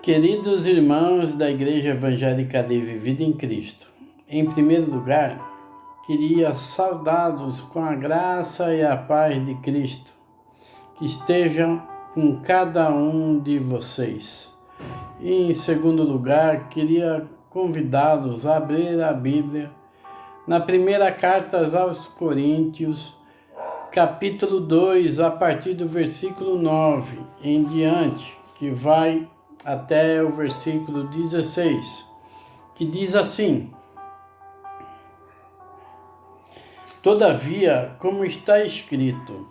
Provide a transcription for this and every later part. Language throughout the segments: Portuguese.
Queridos irmãos da Igreja Evangélica Livre Vida em Cristo, em primeiro lugar, queria saudá-los com a graça e a paz de Cristo, que estejam com cada um de vocês. E em segundo lugar, queria convidá-los a abrir a Bíblia na primeira carta aos Coríntios, capítulo 2, a partir do versículo 9 em diante, que vai até o versículo 16, que diz assim: Todavia, como está escrito,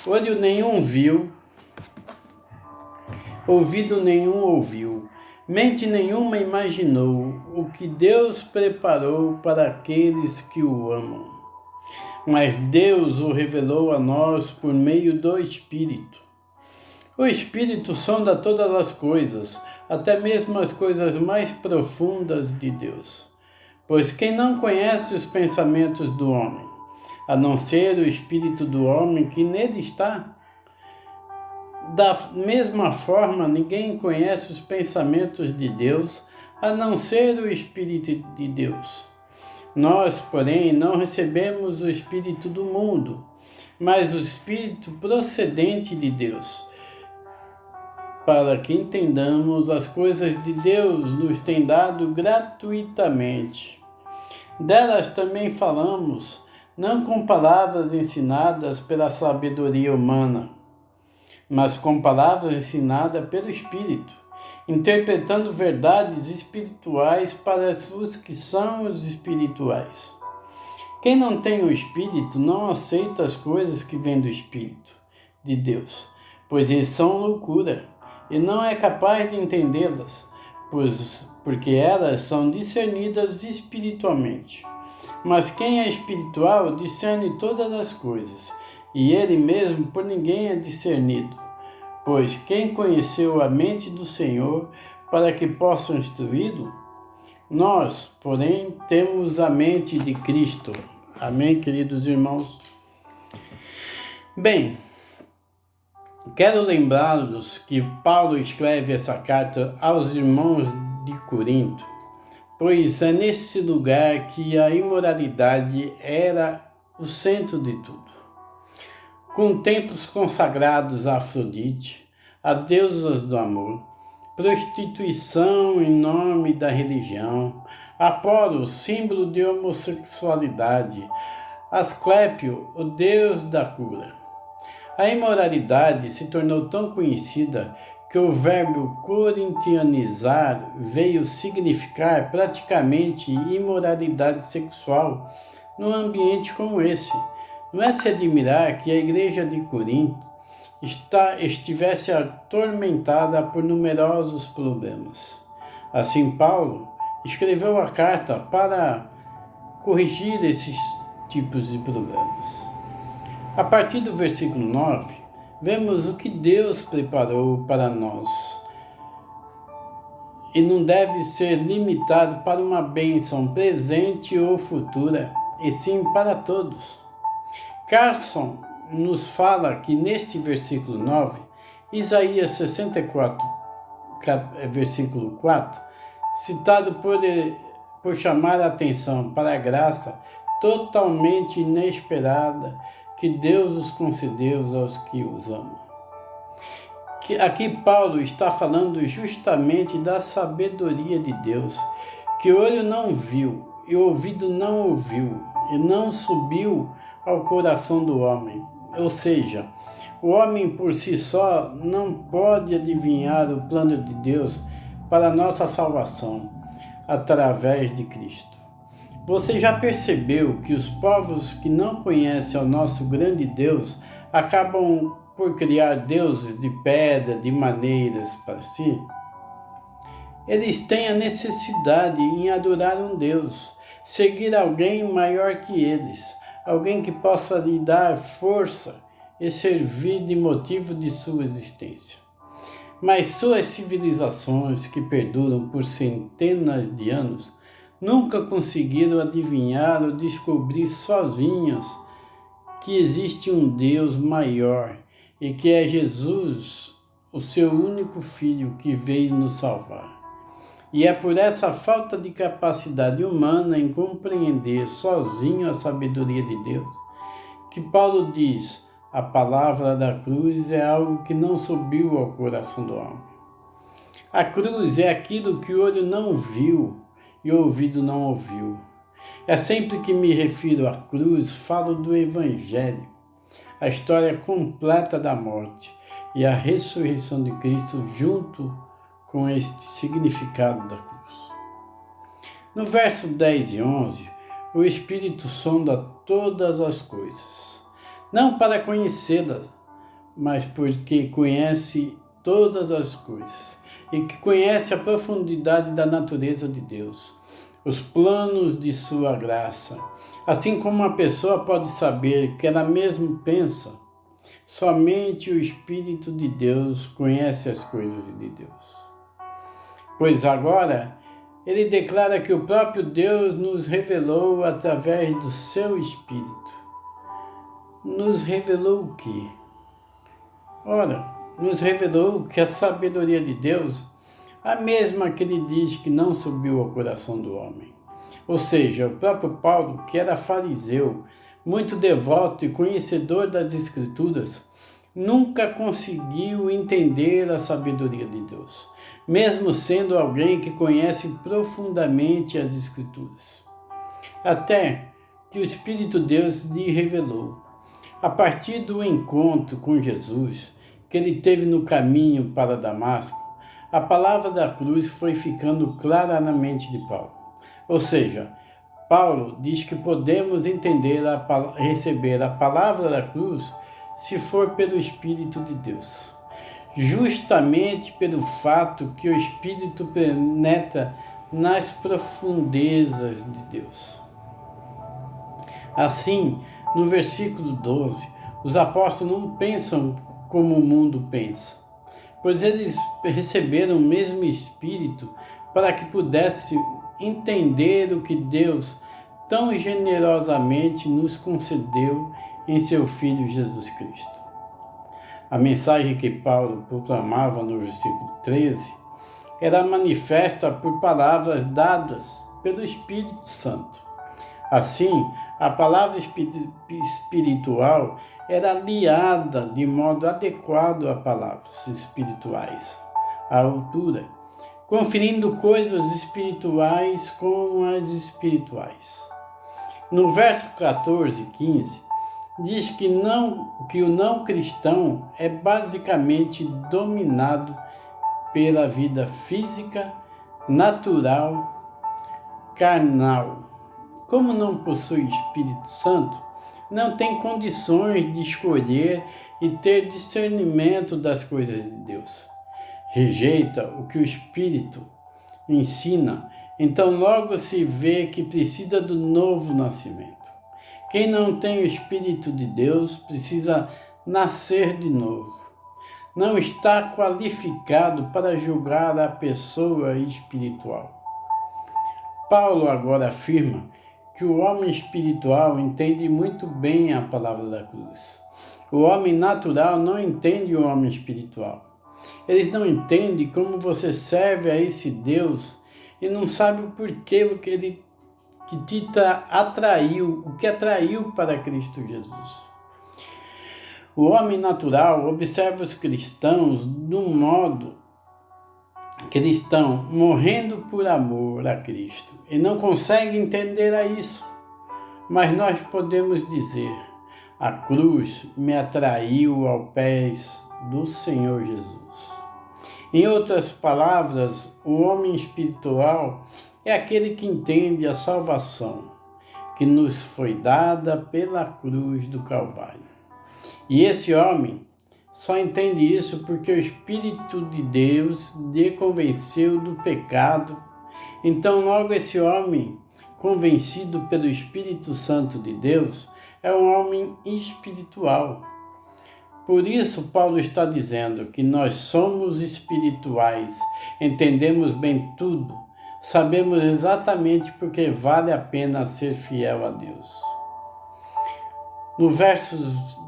olho nenhum viu, ouvido nenhum ouviu, mente nenhuma imaginou o que Deus preparou para aqueles que o amam. Mas Deus o revelou a nós por meio do Espírito. O Espírito sonda todas as coisas, até mesmo as coisas mais profundas de Deus. Pois quem não conhece os pensamentos do homem, a não ser o Espírito do homem que nele está? Da mesma forma, ninguém conhece os pensamentos de Deus, a não ser o Espírito de Deus. Nós, porém, não recebemos o Espírito do mundo, mas o Espírito procedente de Deus, para que entendamos as coisas de Deus nos tem dado gratuitamente. Delas também falamos, não com palavras ensinadas pela sabedoria humana, mas com palavras ensinadas pelo Espírito, interpretando verdades espirituais para os que são os espirituais. Quem não tem o Espírito não aceita as coisas que vêm do Espírito de Deus, pois eles são loucura, e não é capaz de entendê-las, porque elas são discernidas espiritualmente. Mas quem é espiritual discerne todas as coisas, e ele mesmo por ninguém é discernido. Pois quem conheceu a mente do Senhor para que possa instruí-lo? Nós, porém, temos a mente de Cristo. Amém, queridos irmãos? Bem, quero lembrá-los que Paulo escreve essa carta aos irmãos de Corinto, pois é nesse lugar que a imoralidade era o centro de tudo. Com templos consagrados a Afrodite, a deusas do amor, prostituição em nome da religião, Apolo, símbolo de homossexualidade, Asclépio, o deus da cura. A imoralidade se tornou tão conhecida que o verbo corintianizar veio significar praticamente imoralidade sexual num ambiente como esse. Não é se admirar que a igreja de Corinto estivesse atormentada por numerosos problemas. Assim, Paulo escreveu a carta para corrigir esses tipos de problemas. A partir do versículo 9, vemos o que Deus preparou para nós. E não deve ser limitado para uma bênção presente ou futura, e sim para todos. Carson nos fala que neste versículo 9, Isaías 64, versículo 4, citado por chamar a atenção para a graça totalmente inesperada que Deus os concedeu aos que os amam. Aqui Paulo está falando justamente da sabedoria de Deus, que o olho não viu e o ouvido não ouviu e não subiu ao coração do homem. Ou seja, o homem por si só não pode adivinhar o plano de Deus para a nossa salvação através de Cristo. Você já percebeu que os povos que não conhecem o nosso grande Deus acabam por criar deuses de pedra, de maneiras para si? Eles têm a necessidade em adorar um Deus, seguir alguém maior que eles, alguém que possa lhe dar força e servir de motivo de sua existência. Mas suas civilizações, que perduram por centenas de anos, nunca conseguiram adivinhar ou descobrir sozinhos que existe um Deus maior e que é Jesus, o seu único filho que veio nos salvar. E é por essa falta de capacidade humana em compreender sozinho a sabedoria de Deus que Paulo diz: a palavra da cruz é algo que não subiu ao coração do homem. A cruz é aquilo que o olho não viu e o ouvido não ouviu. É sempre que me refiro à cruz, falo do Evangelho, a história completa da morte e a ressurreição de Cristo junto com este significado da cruz. No verso 10 e 11, o Espírito sonda todas as coisas, não para conhecê-las, mas porque conhece todas as coisas e que conhece a profundidade da natureza de Deus, os planos de sua graça. Assim como uma pessoa pode saber que ela mesma pensa, somente o Espírito de Deus conhece as coisas de Deus. Pois agora, ele declara que o próprio Deus nos revelou através do seu Espírito. Nos revelou o quê? Ora, nos revelou que a sabedoria de Deus, a mesma que ele diz que não subiu ao coração do homem. Ou seja, o próprio Paulo, que era fariseu, muito devoto e conhecedor das Escrituras, nunca conseguiu entender a sabedoria de Deus, mesmo sendo alguém que conhece profundamente as Escrituras. Até que o Espírito de Deus lhe revelou. A partir do encontro com Jesus, que ele teve no caminho para Damasco, a palavra da cruz foi ficando clara na mente de Paulo. Ou seja, Paulo diz que podemos entender, receber a palavra da cruz se for pelo Espírito de Deus. Justamente pelo fato que o Espírito penetra nas profundezas de Deus. Assim, no versículo 12, os apóstolos não pensam como o mundo pensa, pois eles receberam o mesmo Espírito para que pudessem entender o que Deus tão generosamente nos concedeu em seu Filho Jesus Cristo. A mensagem que Paulo proclamava no versículo 13 era manifesta por palavras dadas pelo Espírito Santo. Assim, a palavra espiritual era aliada de modo adequado a palavras espirituais, à altura, conferindo coisas espirituais com as espirituais. No verso 14 e 15, diz que o não cristão é basicamente dominado pela vida física, natural, carnal. Como não possui Espírito Santo, não tem condições de escolher e ter discernimento das coisas de Deus. Rejeita o que o Espírito ensina, então logo se vê que precisa do novo nascimento. Quem não tem o Espírito de Deus precisa nascer de novo. Não está qualificado para julgar a pessoa espiritual. Paulo agora afirma que o homem espiritual entende muito bem a palavra da cruz. O homem natural não entende o homem espiritual. Eles não entendem como você serve a esse Deus e não sabe o porquê que te atraiu, o que atraiu para Cristo Jesus. O homem natural observa os cristãos de um modo que eles estão morrendo por amor a Cristo e não conseguem entender isso. Mas nós podemos dizer: a cruz me atraiu aos pés do Senhor Jesus. Em outras palavras, o homem espiritual é aquele que entende a salvação que nos foi dada pela cruz do Calvário. E esse homem só entende isso porque o Espírito de Deus lhe convenceu do pecado. Então, logo esse homem, convencido pelo Espírito Santo de Deus, é um homem espiritual. Por isso, Paulo está dizendo que nós somos espirituais, entendemos bem tudo, sabemos exatamente porque vale a pena ser fiel a Deus. No verso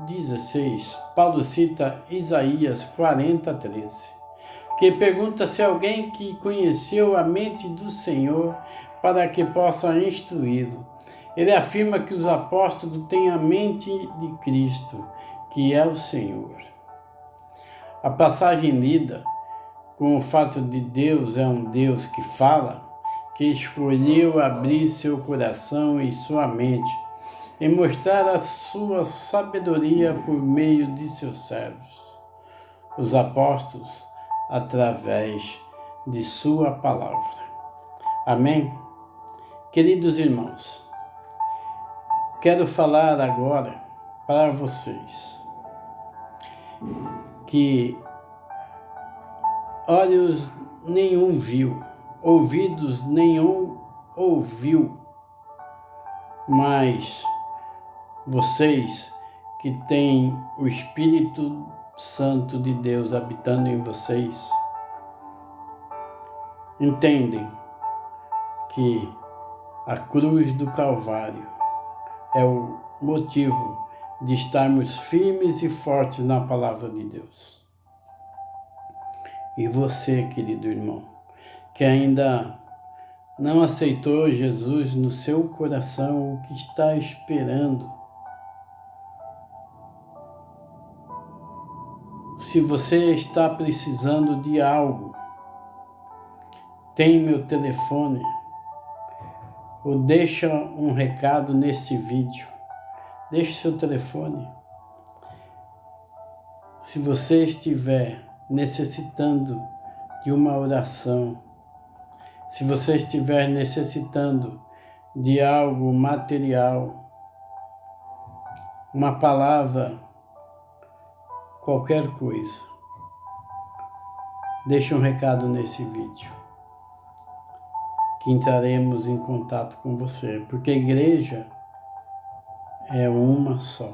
16, Paulo cita Isaías 40:13, que pergunta se alguém que conheceu a mente do Senhor para que possa instruí-lo. Ele afirma que os apóstolos têm a mente de Cristo, que é o Senhor. A passagem lida com o fato de Deus é um Deus que fala, que escolheu abrir seu coração e sua mente e mostrar a sua sabedoria por meio de seus servos, os apóstolos, através de sua palavra. Amém? Queridos irmãos, quero falar agora para vocês que olhos nenhum viu, ouvidos nenhum ouviu, mas vocês que têm o Espírito Santo de Deus habitando em vocês, entendem que a cruz do Calvário é o motivo de estarmos firmes e fortes na palavra de Deus. E você, querido irmão, que ainda não aceitou Jesus no seu coração, o que está esperando? Se você está precisando de algo, tem meu telefone, ou deixa um recado nesse vídeo. Deixe seu telefone. Se você estiver necessitando de uma oração, se você estiver necessitando de algo material, uma palavra, qualquer coisa, deixe um recado nesse vídeo, que entraremos em contato com você, porque a igreja é uma só,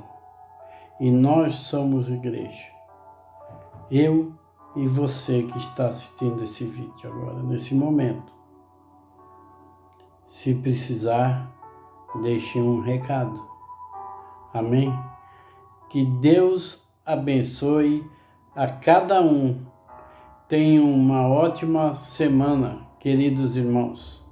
e nós somos igreja. Eu e você que está assistindo esse vídeo agora, nesse momento. Se precisar, deixe um recado. Amém? Que Deus abençoe a cada um. Tenham uma ótima semana, queridos irmãos.